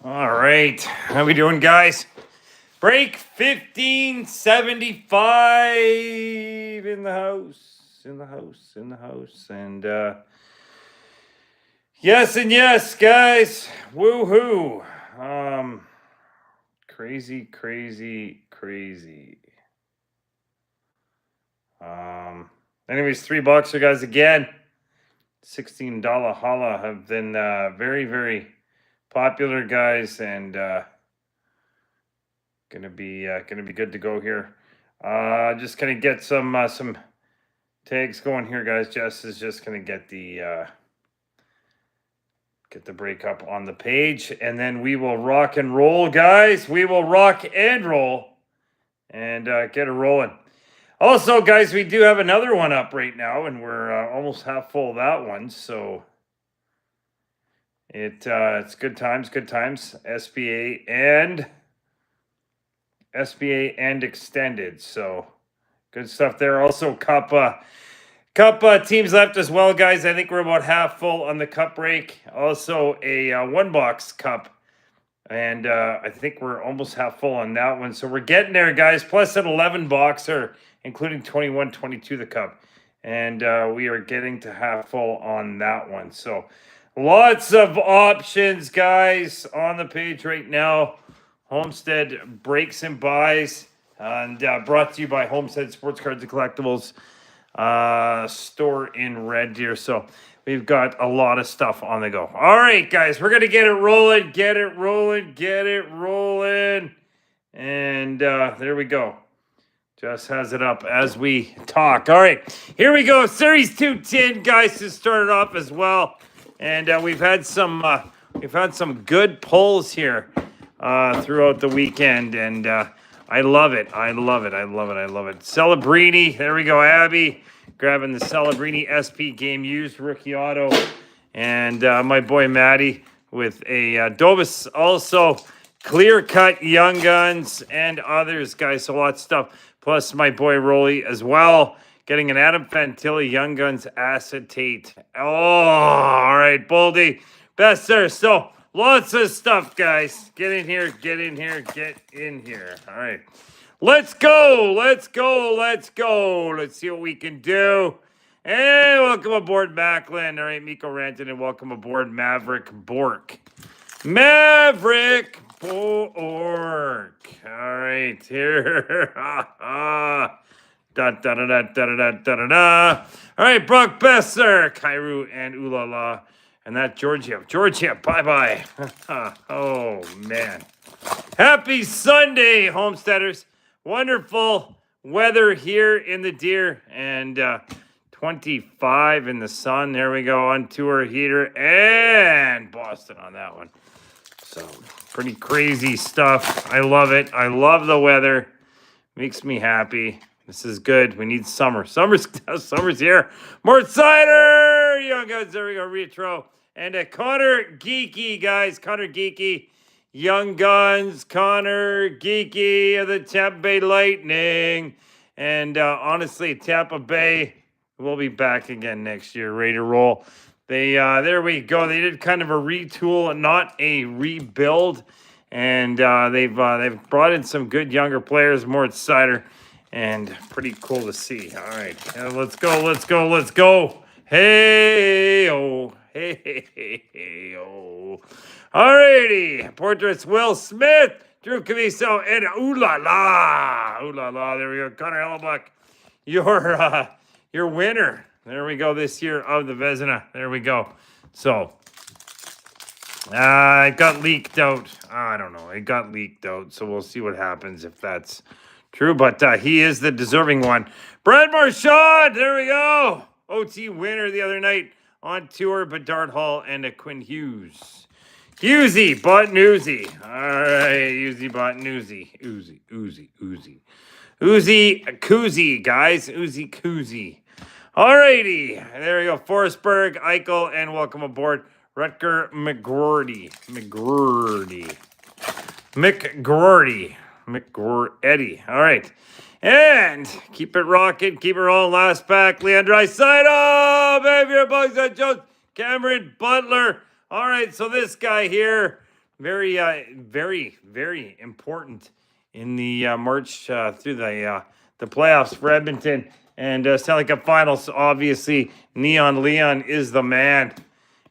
All right. How we doing, guys? Break 1575 in the house. In the house. And yes and yes, guys. Woohoo. Crazy. Anyways, $3 you guys again. $16 holla have been very popular, guys, and gonna be good to go here. Just gonna get some tags going here, guys. Jess is just gonna get the break up on the page, and then we will rock and roll, guys. We will rock and roll and get it rolling. Also, guys, we do have another one up right now, and we're almost half full of that one, so it's good times. SBA and extended, so good stuff there. Also, cup teams left as well, guys. I think we're about half full on the cup break. Also, a one box cup, and I think we're almost half full on that one. So we're getting there, guys. Plus an 11 boxer, including 21, 22 the cup, and we are getting to half full on that one. So lots of options, guys, on the page right now. Holmestead breaks and buys, and brought to you by Holmestead Sports Cards and Collectibles store in Red Deer. So we've got a lot of stuff on the go. All right, guys, we're gonna get it rolling. And there we go. Just has it up as we talk. All right, here we go. Series 210, guys, to start it off as well. And we've had some good pulls here throughout the weekend, and I love it. Celebrini, there we go. Abby grabbing the Celebrini SP game used rookie auto, and my boy Maddie with a Dobus, also clear cut Young Guns and others, guys. So lots of stuff. Plus my boy Rolly as well, getting an Adam Fantilli Young Guns acetate. Oh, all right, Boldy, best sir. So lots of stuff, guys. Get in here. All right. Let's go. Let's see what we can do. And welcome aboard, Macklin. All right, Miko Ranton, and welcome aboard, Maverick Bork. All right, here. All right, Brock Besser, Kairu, and Ulala. And that Georgia, bye-bye. Oh, man. Happy Sunday, homesteaders. Wonderful weather here in the Deer, and 25 in the sun. There we go, on tour heater, and Boston on that one. So pretty crazy stuff. I love it. I love the weather. Makes me happy. This is good. We need summer. Summer's here. More cider. Young Guns. There we go. Retro. And a Connor Geeky, guys. Connor Geeky. Young Guns. Connor Geeky of the Tampa Bay Lightning. And honestly, Tampa Bay will be back again next year. Ready to roll. There we go. They did kind of a retool, not a rebuild. And they've brought in some good younger players. More cider. And pretty cool to see. All right, let's go. Hey, oh. All righty. Portraits, Will Smith, Drew Camiso, and ooh la la. There we go. Connor Hellebuck, your winner. There we go this year of the Vezina. There we go. So, it got leaked out. I don't know. It got leaked out. So we'll see what happens if that's true, but he is the deserving one. Brad Marchand, there we go. OT winner the other night on tour, Bedard Hall and a Quinn Hughes. Hughesy, bought Newsy. All right, Hughesy bought Newsy. Uzi Koozie, guys. Uzi Koozie. All righty, there we go. Forsberg, Eichel, and welcome aboard, Rutger McGroarty. Eddie. All right. And keep it rocking. Keep it rolling. Last pack. Leandro Draisaitl. Baby, your bugs on Jones. Cameron Butler. All right. So this guy here, very important in the march through the playoffs for Edmonton and Stanley Cup Finals. Obviously, Neon Leon is the man,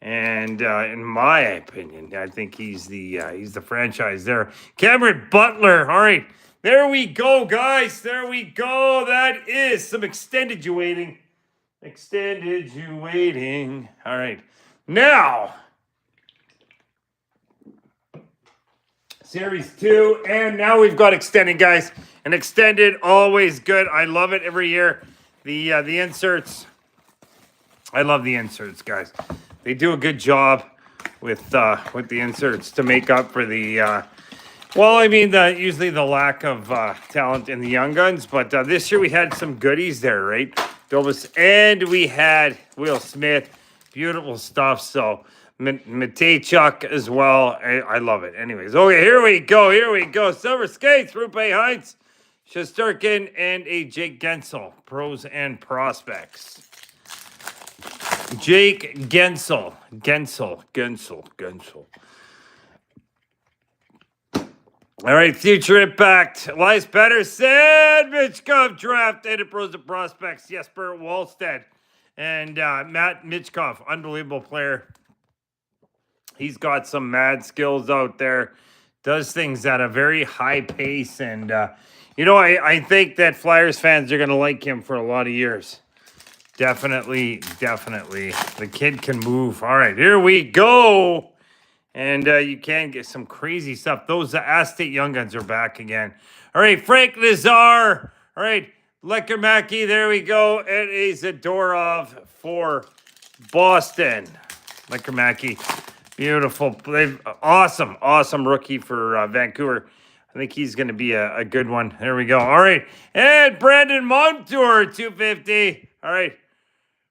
and in my opinion, I think he's the franchise there. Cameron Butler. All right, there we go, guys. There we go. That is some extended you waiting. Extended you waiting. All right, now. Series 2, and now we've got extended, guys. And extended, always good. I love it every year. The inserts, I love the inserts, guys. They do a good job with the inserts to make up for the usually the lack of talent in the young guns. But this year we had some goodies there, right? Dobas, and we had Will Smith. Beautiful stuff. So. Matejchuk as well. I love it. Anyways, okay, here we go. Silver Skates, Rupe Heinz, Shesterkin, and a Jake Gensel. Pros and prospects. Jake Gensel. All right, future impact. Elias Pettersson, Mitchkov draft, and pros and prospects. Jesper Wallstead and Matt Mitchkov, unbelievable player. He's got some mad skills out there, does things at a very high pace. And, I think that Flyers fans are going to like him for a lot of years. Definitely. The kid can move. All right, here we go. And you can get some crazy stuff. Those Aztec Young Guns are back again. All right, Frank Nazar. All right, Lekermacki. There we go. And a Zadorov for Boston. Lekermacki. Beautiful. Awesome rookie for Vancouver. I think he's going to be a good one. There we go. All right. And Brandon Montour, 250. All right.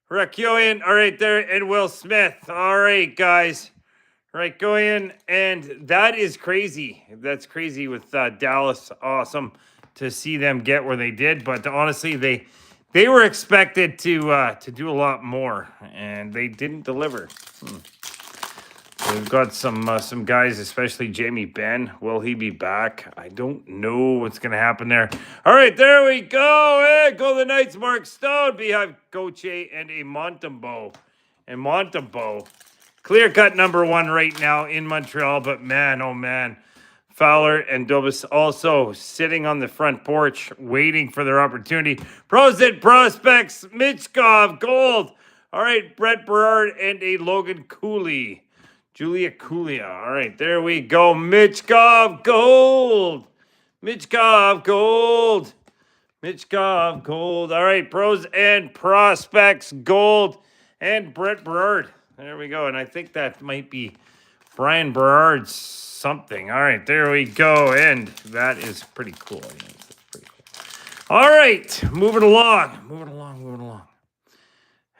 Rakioyan, all right there. And Will Smith. All right, guys. All right, go in. And that is crazy. That's crazy with Dallas. Awesome to see them get where they did. But honestly, they were expected to do a lot more. And they didn't deliver. We've got some guys, especially Jamie Benn. Will he be back? I don't know what's going to happen there. All right, there we go. Hey, go the Knights, Mark Stone, Beehive, Gauthier, and a Montembeau. And Montembeau, clear-cut number 1 right now in Montreal. But man, oh man, Fowler and Dobas also sitting on the front porch waiting for their opportunity. Pros and prospects, Mitchkov, gold. All right, Brett Berard and a Logan Cooley. Julia Kulia. All right, there we go. Mitchkov gold. All right, pros and prospects gold. And Brett Berard. There we go. And I think that might be Brian Berard's something. All right, there we go. And that is pretty cool. All right, moving along.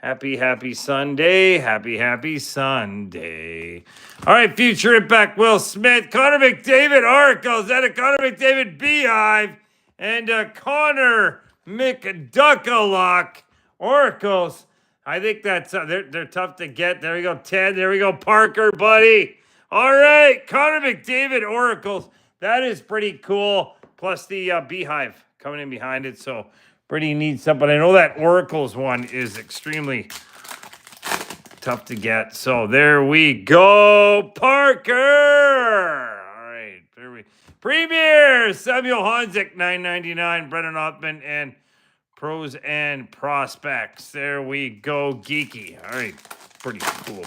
Happy Sunday. Happy Sunday. All right, future impact, Will Smith, Connor McDavid, Oracles, and a Connor McDavid Beehive, and a Connor McDuckalock, Oracles. I think that's, they're tough to get. There we go, Ted. There we go, Parker, buddy. All right, Connor McDavid, Oracles. That is pretty cool. Plus the Beehive coming in behind it, so pretty neat stuff, but I know that Oracles one is extremely tough to get. So there we go, Parker. All right, there we Premier Samuel Honzik, $9.99. Brennan Othman and pros and prospects. There we go, geeky. All right, pretty cool.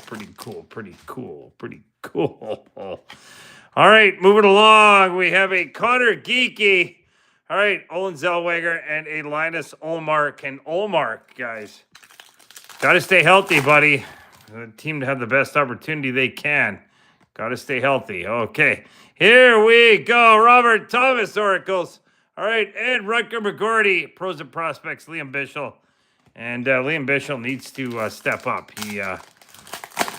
All right, moving along, we have a Connor Geeky. All right, Olin Zellweger and a Linus Ullmark. And Ullmark, guys, got to stay healthy, buddy. The team to have the best opportunity they can. Got to stay healthy. Okay, here we go. Robert Thomas, Oracles. All right, and Rutger McGordy, pros and prospects, Liam Bichel. And Liam Bichel needs to step up. He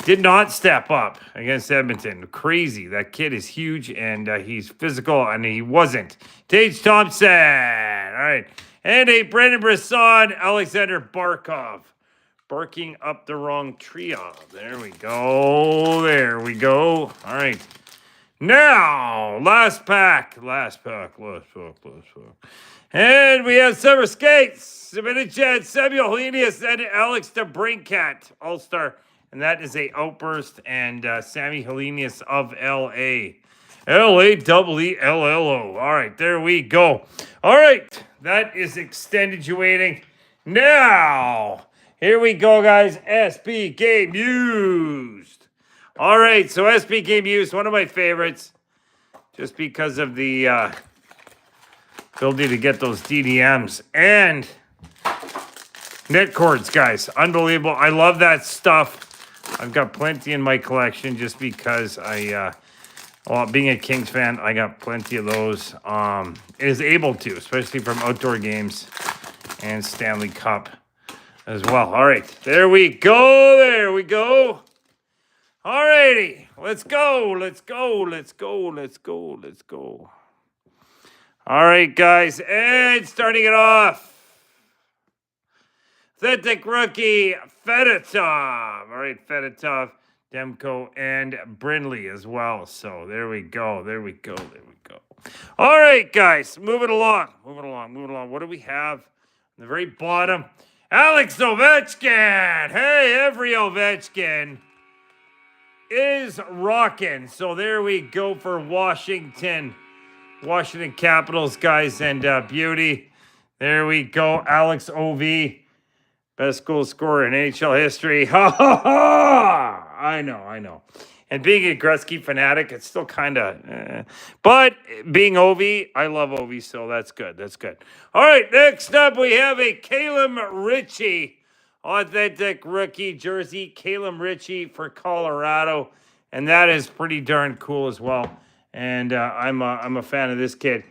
did not step up against Edmonton. Crazy. That kid is huge, and he's physical, and he wasn't. Tage Thompson. All right. And a Brandon Brisson, Alexander Barkov. Barking up the wrong trio. There we go. All right. Now, last pack. And we have Summer Skates, Chad, Samuel Hellenius, and Alex DeBrincat, All-Star. And that is a Outburst and Sammy Hellenius of L.A. L-A-E-E-L-L-O. All right, there we go. All right, that is extended waiting. Now, here we go, guys. SB Game Used. All right, so SB Game Used, one of my favorites, just because of the ability to get those DDMs and net cords, guys. Unbelievable. I love that stuff. I've got plenty in my collection just because being a Kings fan, I got plenty of those. Is able to, especially from outdoor games and Stanley Cup as well. All right, there we go. There we go. All righty, let's go. All right, guys, and starting it off. Authentic rookie, Fedotov. All right, Fedotov, Demko, and Brindley as well. So there we go. All right, guys, moving along. What do we have on the very bottom? Alex Ovechkin. Hey, every Ovechkin is rocking. So there we go for Washington Capitals, guys, and beauty. There we go, Alex OV. Best goal scorer in NHL history. Ha ha ha! I know. And being a Gretzky fanatic, it's still kind of... But being Ovi, I love Ovi, so that's good. All right, next up, we have a Calum Ritchie. Authentic rookie jersey. Calum Ritchie for Colorado. And that is pretty darn cool as well. And I'm a fan of this kid.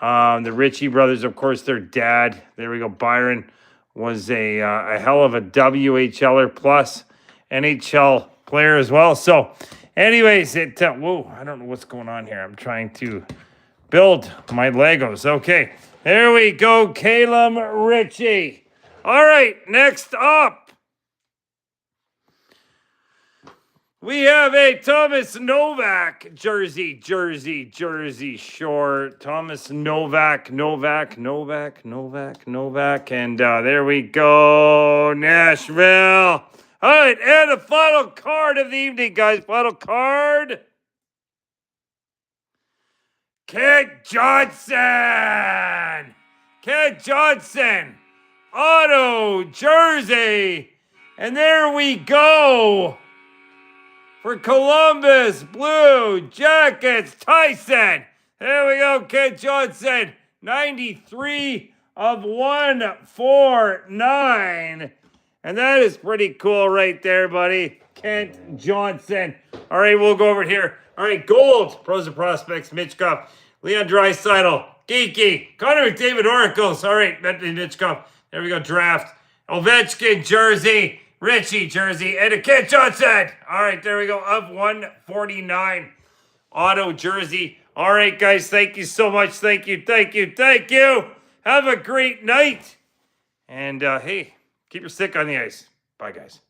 The Ritchie brothers, of course, their dad. There we go, Byron. Was a hell of a WHLer plus NHL player as well. So, anyways, whoa, I don't know what's going on here. I'm trying to build my Legos. Okay, there we go, Calum Ritchie. All right, next up, we have a Thomas Novak jersey short. Thomas Novak. And there we go, Nashville. All right, and the final card of the evening, guys. Final card. Kent Johnson. Auto jersey. And there we go. For Columbus Blue Jackets, Tyson. There we go, Kent Johnson. 93 of 149. And that is pretty cool right there, buddy. Kent Johnson. All right, we'll go over here. All right, gold. Pros and Prospects, Mitchkov. Leon Draisaitl. Geeky. Connor McDavid Oracles. All right, Mitchkov. There we go, draft. Ovechkin jersey. Ritchie jersey, and a Kent Johnson. All right, there we go, of 149 auto jersey. All right, guys, thank you so much. Thank you. Have a great night. And, hey, keep your stick on the ice. Bye, guys.